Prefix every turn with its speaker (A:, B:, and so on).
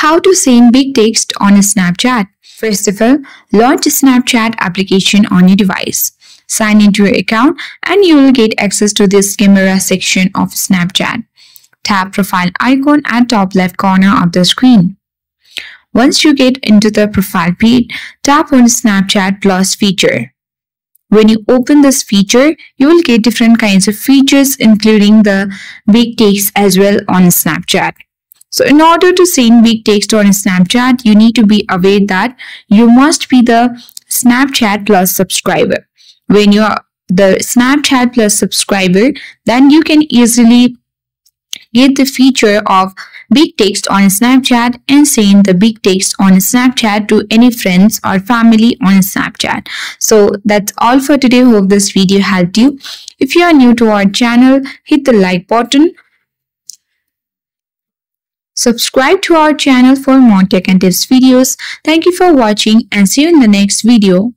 A: How to send big text on a Snapchat. First of all, launch a Snapchat application on your device. Sign into your account and you will get access to this camera section of Snapchat. Tap profile icon at top left corner of the screen. Once you get into the profile page, tap on Snapchat Plus feature. When you open this feature, you will get different kinds of features including the big text as well on Snapchat. So in order to send big text on Snapchat, you need to be aware that you must be the Snapchat Plus subscriber. When you are the Snapchat Plus subscriber, then you can easily get the feature of big text on Snapchat and send the big text on Snapchat to any friends or family on Snapchat. So that's all for today. Hope this video helped you. If you are new to our channel, hit the like button. Subscribe to our channel for more tech and tips videos. Thank you for watching and see you in the next video.